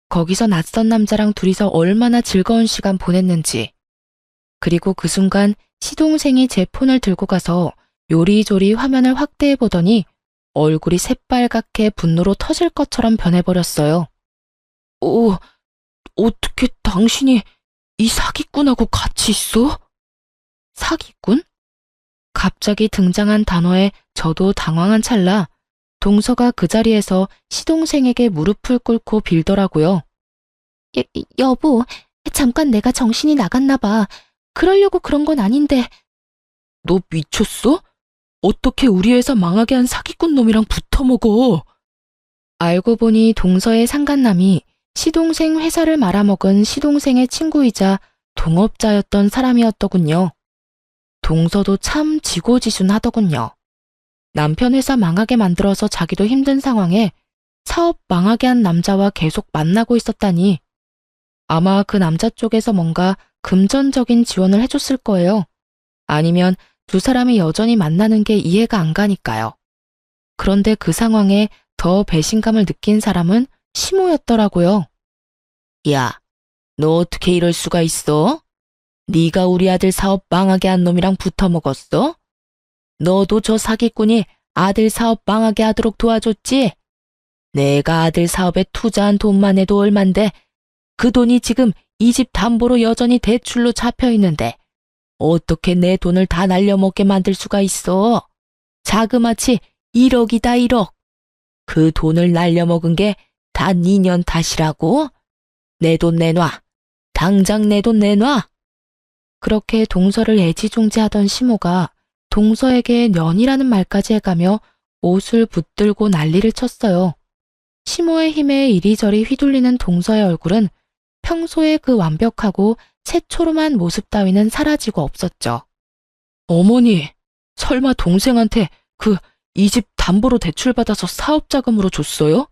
거기서 낯선 남자랑 둘이서 얼마나 즐거운 시간 보냈는지. 그리고 그 순간 시동생이 제 폰을 들고 가서 요리조리 화면을 확대해 보더니 얼굴이 새빨갛게 분노로 터질 것처럼 변해버렸어요. 어떻게 당신이 이 사기꾼하고 같이 있어? 사기꾼? 갑자기 등장한 단어에 저도 당황한 찰나 동서가 그 자리에서 시동생에게 무릎을 꿇고 빌더라고요. 여보, 잠깐 내가 정신이 나갔나 봐. 그러려고 그런 건 아닌데. 너 미쳤어? 어떻게 우리 회사 망하게 한 사기꾼 놈이랑 붙어먹어? 알고 보니 동서의 상간남이 시동생 회사를 말아먹은 시동생의 친구이자 동업자였던 사람이었더군요. 동서도 참 지고지순하더군요. 남편 회사 망하게 만들어서 자기도 힘든 상황에 사업 망하게 한 남자와 계속 만나고 있었다니. 아마 그 남자 쪽에서 뭔가 금전적인 지원을 해줬을 거예요. 아니면 두 사람이 여전히 만나는 게 이해가 안 가니까요. 그런데 그 상황에 더 배신감을 느낀 사람은 시모였더라고요. 야, 너 어떻게 이럴 수가 있어? 네가 우리 아들 사업 망하게 한 놈이랑 붙어먹었어? 너도 저 사기꾼이 아들 사업 망하게 하도록 도와줬지? 내가 아들 사업에 투자한 돈만 해도 얼만데 그 돈이 지금 이 집 담보로 여전히 대출로 잡혀 있는데 어떻게 내 돈을 다 날려먹게 만들 수가 있어? 자그마치 1억이다 1억. 그 돈을 날려먹은 게 다 니년 탓이라고? 내 돈 내놔. 당장 내 돈 내놔. 그렇게 동서를 애지중지하던 시모가 동서에게 년이라는 말까지 해가며 옷을 붙들고 난리를 쳤어요. 시모의 힘에 이리저리 휘둘리는 동서의 얼굴은 평소에 그 완벽하고 새초롬한 모습 따위는 사라지고 없었죠. 어머니, 설마 동생한테 이 집 담보로 대출받아서 사업자금으로 줬어요?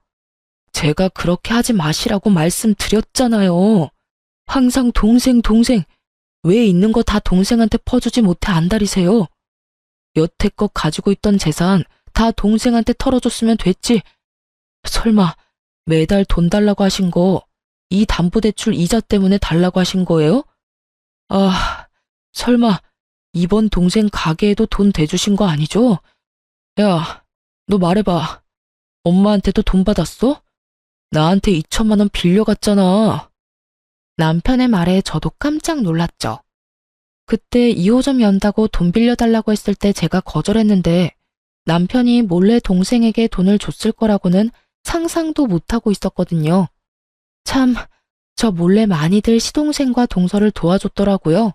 제가 그렇게 하지 마시라고 말씀드렸잖아요. 항상 동생 왜 있는 거 다 동생한테 퍼주지 못해 안달이세요? 여태껏 가지고 있던 재산 다 동생한테 털어줬으면 됐지. 설마 매달 돈 달라고 하신 거 이 담보대출 이자 때문에 달라고 하신 거예요? 아, 설마 이번 동생 가게에도 돈 대주신 거 아니죠? 야, 너 말해봐. 엄마한테도 돈 받았어? 나한테 2천만 원 빌려갔잖아. 남편의 말에 저도 깜짝 놀랐죠. 그때 2호점 연다고 돈 빌려달라고 했을 때 제가 거절했는데 남편이 몰래 동생에게 돈을 줬을 거라고는 상상도 못하고 있었거든요. 참, 저 몰래 많이들 시동생과 동서를 도와줬더라고요.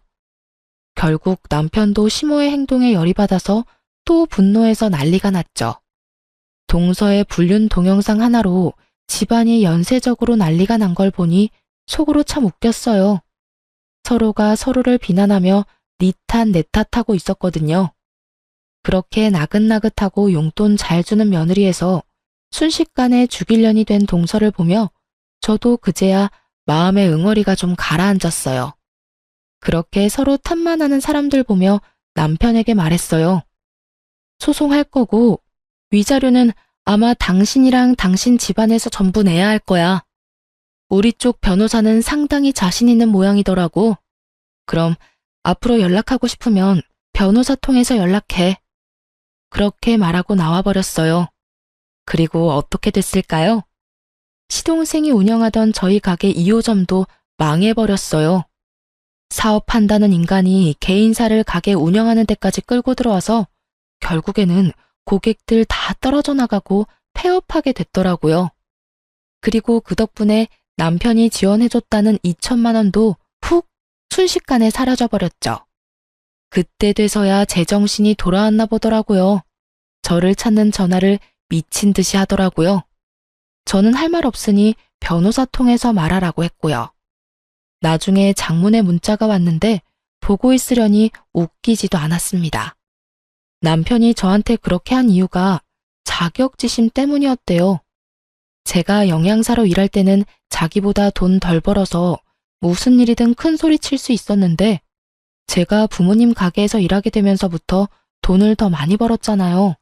결국 남편도 시모의 행동에 열이 받아서 또 분노해서 난리가 났죠. 동서의 불륜 동영상 하나로 집안이 연쇄적으로 난리가 난 걸 보니 속으로 참 웃겼어요. 서로가 서로를 비난하며 니 탓 내 탓하고 있었거든요. 그렇게 나긋나긋하고 용돈 잘 주는 며느리에서 순식간에 죽일년이 된 동서를 보며 저도 그제야 마음의 응어리가 좀 가라앉았어요. 그렇게 서로 탓만하는 사람들 보며 남편에게 말했어요. 소송할 거고 위자료는 아마 당신이랑 당신 집안에서 전부 내야 할 거야. 우리 쪽 변호사는 상당히 자신 있는 모양이더라고. 그럼 앞으로 연락하고 싶으면 변호사 통해서 연락해. 그렇게 말하고 나와버렸어요. 그리고 어떻게 됐을까요? 시동생이 운영하던 저희 가게 2호점도 망해버렸어요. 사업한다는 인간이 개인사를 가게 운영하는 데까지 끌고 들어와서 결국에는 고객들 다 떨어져 나가고 폐업하게 됐더라고요. 그리고 그 덕분에 남편이 지원해줬다는 2천만 원도 훅 순식간에 사라져버렸죠. 그때 돼서야 제정신이 돌아왔나 보더라고요. 저를 찾는 전화를 미친 듯이 하더라고요. 저는 할 말 없으니 변호사 통해서 말하라고 했고요. 나중에 장문의 문자가 왔는데 보고 있으려니 웃기지도 않았습니다. 남편이 저한테 그렇게 한 이유가 자격지심 때문이었대요. 제가 영양사로 일할 때는 자기보다 돈 덜 벌어서 무슨 일이든 큰 소리 칠 수 있었는데 제가 부모님 가게에서 일하게 되면서부터 돈을 더 많이 벌었잖아요.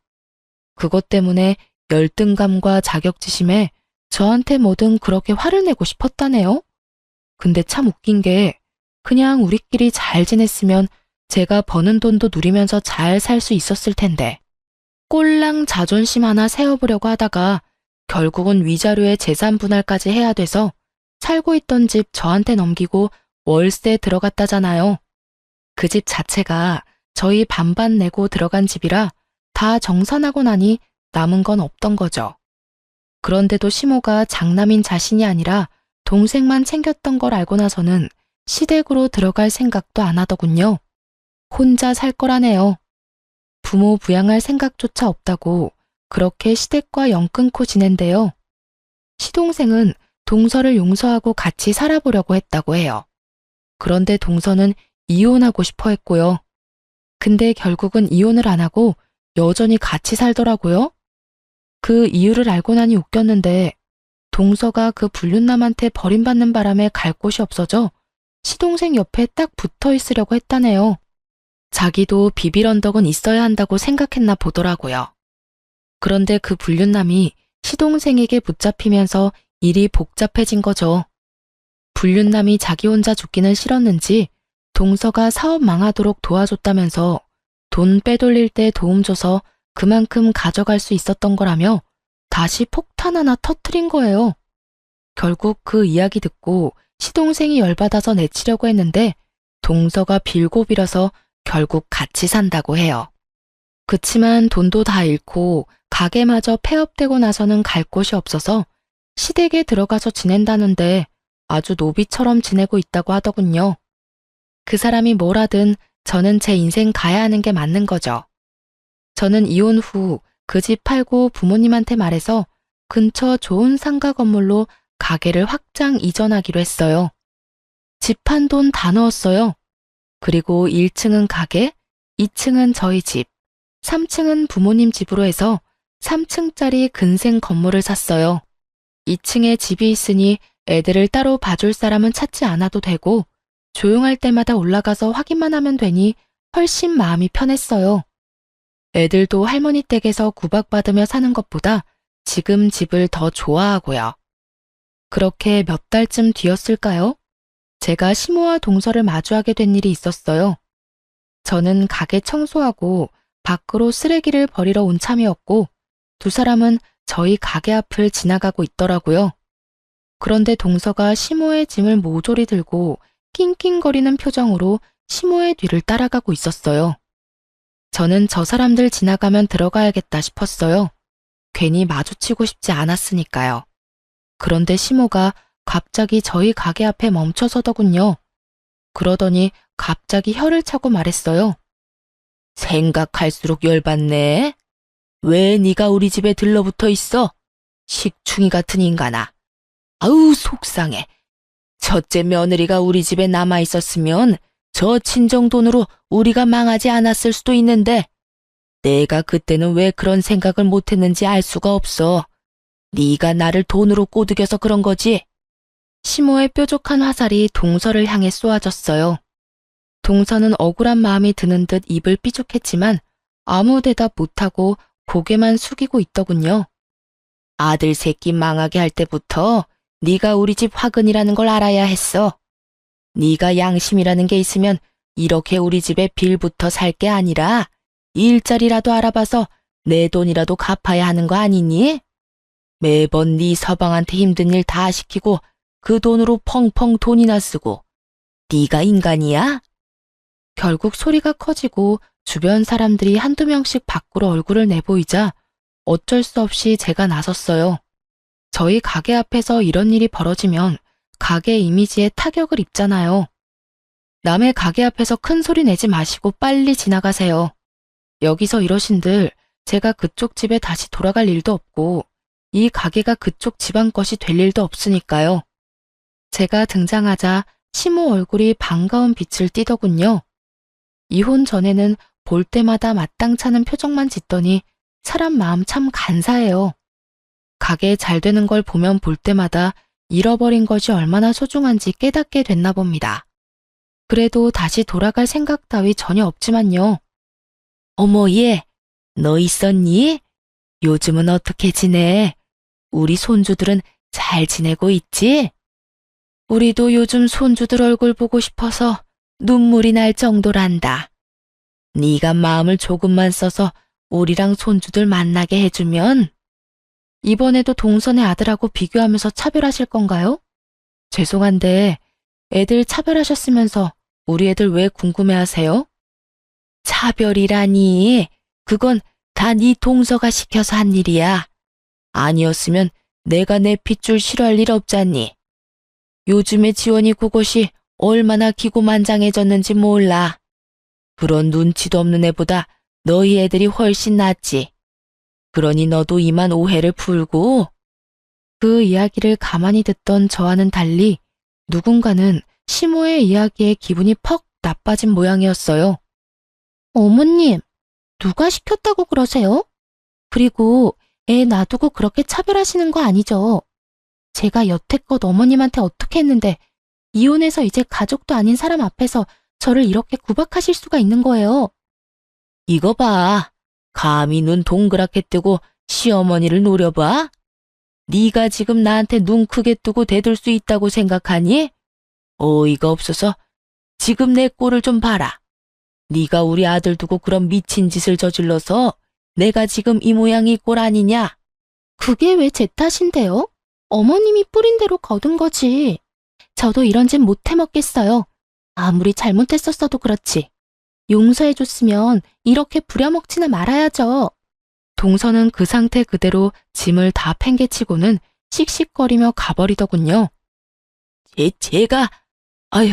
그것 때문에 열등감과 자격지심에 저한테 뭐든 그렇게 화를 내고 싶었다네요. 근데 참 웃긴 게 그냥 우리끼리 잘 지냈으면 제가 버는 돈도 누리면서 잘 살 수 있었을 텐데 꼴랑 자존심 하나 세워보려고 하다가 결국은 위자료에 재산 분할까지 해야 돼서 살고 있던 집 저한테 넘기고 월세 들어갔다잖아요. 그 집 자체가 저희 반반 내고 들어간 집이라 다 정산하고 나니 남은 건 없던 거죠. 그런데도 시모가 장남인 자신이 아니라 동생만 챙겼던 걸 알고 나서는 시댁으로 들어갈 생각도 안 하더군요. 혼자 살 거라네요. 부모 부양할 생각조차 없다고 그렇게 시댁과 연 끊고 지낸대요. 시동생은 동서를 용서하고 같이 살아보려고 했다고 해요. 그런데 동서는 이혼하고 싶어 했고요. 근데 결국은 이혼을 안 하고 여전히 같이 살더라고요. 그 이유를 알고 나니 웃겼는데 동서가 그 불륜남한테 버림받는 바람에 갈 곳이 없어져 시동생 옆에 딱 붙어 있으려고 했다네요. 자기도 비빌 언덕은 있어야 한다고 생각했나 보더라고요. 그런데 그 불륜남이 시동생에게 붙잡히면서 일이 복잡해진 거죠. 불륜남이 자기 혼자 죽기는 싫었는지 동서가 사업 망하도록 도와줬다면서 돈 빼돌릴 때 도움 줘서 그만큼 가져갈 수 있었던 거라며 다시 폭탄 하나 터트린 거예요. 결국 그 이야기 듣고 시동생이 열받아서 내치려고 했는데 동서가 빌고 빌어서 결국 같이 산다고 해요. 그치만 돈도 다 잃고 가게마저 폐업되고 나서는 갈 곳이 없어서 시댁에 들어가서 지낸다는데 아주 노비처럼 지내고 있다고 하더군요. 그 사람이 뭘 하든 저는 제 인생 가야 하는 게 맞는 거죠. 저는 이혼 후 그 집 팔고 부모님한테 말해서 근처 좋은 상가 건물로 가게를 확장 이전하기로 했어요. 집 한 돈 다 넣었어요. 그리고 1층은 가게, 2층은 저희 집, 3층은 부모님 집으로 해서 3층짜리 근생 건물을 샀어요. 2층에 집이 있으니 애들을 따로 봐줄 사람은 찾지 않아도 되고 조용할 때마다 올라가서 확인만 하면 되니 훨씬 마음이 편했어요. 애들도 할머니 댁에서 구박받으며 사는 것보다 지금 집을 더 좋아하고요. 그렇게 몇 달쯤 뒤였을까요? 제가 시모와 동서를 마주하게 된 일이 있었어요. 저는 가게 청소하고 밖으로 쓰레기를 버리러 온 참이었고 두 사람은 저희 가게 앞을 지나가고 있더라고요. 그런데 동서가 시모의 짐을 모조리 들고 낑낑거리는 표정으로 시모의 뒤를 따라가고 있었어요. 저는 저 사람들 지나가면 들어가야겠다 싶었어요. 괜히 마주치고 싶지 않았으니까요. 그런데 시모가 갑자기 저희 가게 앞에 멈춰서더군요. 그러더니 갑자기 혀를 차고 말했어요. 생각할수록 열받네. 왜 네가 우리 집에 들러붙어 있어? 식충이 같은 인간아. 아우 속상해. 첫째 며느리가 우리 집에 남아 있었으면 저 친정 돈으로 우리가 망하지 않았을 수도 있는데 내가 그때는 왜 그런 생각을 못했는지 알 수가 없어. 네가 나를 돈으로 꼬드겨서 그런 거지. 시모의 뾰족한 화살이 동서를 향해 쏘아졌어요. 동서는 억울한 마음이 드는 듯 입을 삐죽했지만 아무 대답 못하고 고개만 숙이고 있더군요. 아들 새끼 망하게 할 때부터 네가 우리 집 화근이라는 걸 알아야 했어. 네가 양심이라는 게 있으면 이렇게 우리 집에 빌부터 살 게 아니라 일자리라도 알아봐서 내 돈이라도 갚아야 하는 거 아니니? 매번 네 서방한테 힘든 일 다 시키고 그 돈으로 펑펑 돈이나 쓰고 네가 인간이야? 결국 소리가 커지고 주변 사람들이 한두 명씩 밖으로 얼굴을 내보이자 어쩔 수 없이 제가 나섰어요. 저희 가게 앞에서 이런 일이 벌어지면 가게 이미지에 타격을 입잖아요. 남의 가게 앞에서 큰 소리 내지 마시고 빨리 지나가세요. 여기서 이러신들 제가 그쪽 집에 다시 돌아갈 일도 없고 이 가게가 그쪽 집안 것이 될 일도 없으니까요. 제가 등장하자 시모 얼굴이 반가운 빛을 띠더군요. 이혼 전에는 볼 때마다 마땅찮은 표정만 짓더니 사람 마음 참 간사해요. 가게 잘 되는 걸 보면 볼 때마다 잃어버린 것이 얼마나 소중한지 깨닫게 됐나 봅니다. 그래도 다시 돌아갈 생각 따위 전혀 없지만요. 어머, 얘, 너 있었니? 요즘은 어떻게 지내? 우리 손주들은 잘 지내고 있지? 우리도 요즘 손주들 얼굴 보고 싶어서 눈물이 날 정도란다. 네가 마음을 조금만 써서 우리랑 손주들 만나게 해주면. 이번에도 동선의 아들하고 비교하면서 차별하실 건가요? 죄송한데 애들 차별하셨으면서 우리 애들 왜 궁금해하세요? 차별이라니. 그건 다 네 동서가 시켜서 한 일이야. 아니었으면 내가 내 핏줄 싫어할 일 없잖니. 요즘에 지원이 그것이 얼마나 기고만장해졌는지 몰라. 그런 눈치도 없는 애보다 너희 애들이 훨씬 낫지. 그러니 너도 이만 오해를 풀고. 그 이야기를 가만히 듣던 저와는 달리 누군가는 시모의 이야기에 기분이 퍽 나빠진 모양이었어요. 어머님, 누가 시켰다고 그러세요? 그리고 애 놔두고 그렇게 차별하시는 거 아니죠? 제가 여태껏 어머님한테 어떻게 했는데 이혼해서 이제 가족도 아닌 사람 앞에서 저를 이렇게 구박하실 수가 있는 거예요. 이거 봐. 감히 눈 동그랗게 뜨고 시어머니를 노려봐? 네가 지금 나한테 눈 크게 뜨고 대들 수 있다고 생각하니? 어이가 없어서 지금 내 꼴을 좀 봐라. 네가 우리 아들 두고 그런 미친 짓을 저질러서 내가 지금 이 모양이 꼴 아니냐? 그게 왜 제 탓인데요? 어머님이 뿌린 대로 거둔 거지. 저도 이런 짓 못 해먹겠어요. 아무리 잘못했었어도 그렇지. 용서해줬으면 이렇게 부려먹지나 말아야죠. 동서는 그 상태 그대로 짐을 다 팽개치고는 씩씩거리며 가버리더군요. 제가, 아휴,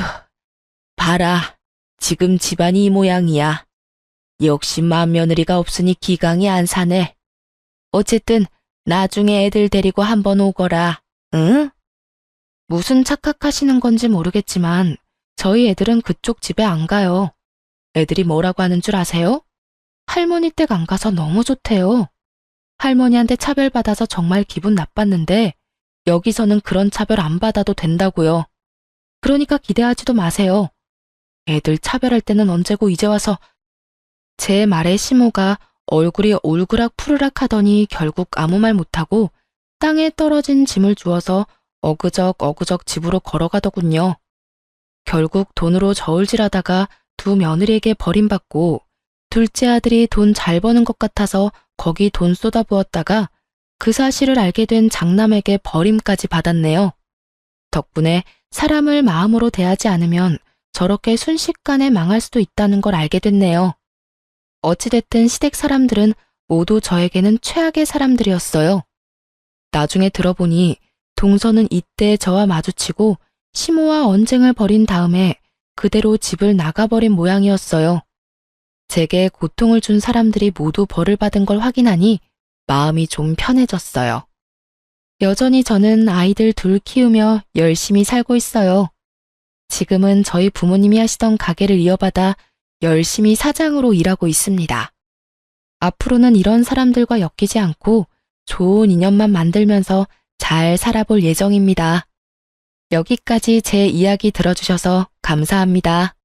봐라. 지금 집안이 이 모양이야. 역시 맏며느리가 없으니 기강이 안 사네. 어쨌든 나중에 애들 데리고 한번 오거라. 응? 무슨 착각하시는 건지 모르겠지만 저희 애들은 그쪽 집에 안 가요. 애들이 뭐라고 하는 줄 아세요? 할머니 댁 안 가서 너무 좋대요. 할머니한테 차별받아서 정말 기분 나빴는데 여기서는 그런 차별 안 받아도 된다고요. 그러니까 기대하지도 마세요. 애들 차별할 때는 언제고 이제 와서. 제 말에 시모가 얼굴이 울그락 푸르락 하더니 결국 아무 말 못하고 땅에 떨어진 짐을 주워서 어그적 집으로 걸어가더군요. 결국 돈으로 저울질하다가 두 며느리에게 버림받고 둘째 아들이 돈 잘 버는 것 같아서 거기 돈 쏟아부었다가 그 사실을 알게 된 장남에게 버림까지 받았네요. 덕분에 사람을 마음으로 대하지 않으면 저렇게 순식간에 망할 수도 있다는 걸 알게 됐네요. 어찌됐든 시댁 사람들은 모두 저에게는 최악의 사람들이었어요. 나중에 들어보니 동서는 이때 저와 마주치고 시모와 언쟁을 벌인 다음에 그대로 집을 나가버린 모양이었어요. 제게 고통을 준 사람들이 모두 벌을 받은 걸 확인하니 마음이 좀 편해졌어요. 여전히 저는 아이들 둘 키우며 열심히 살고 있어요. 지금은 저희 부모님이 하시던 가게를 이어받아 열심히 사장으로 일하고 있습니다. 앞으로는 이런 사람들과 엮이지 않고 좋은 인연만 만들면서 잘 살아볼 예정입니다. 여기까지 제 이야기 들어주셔서 감사합니다.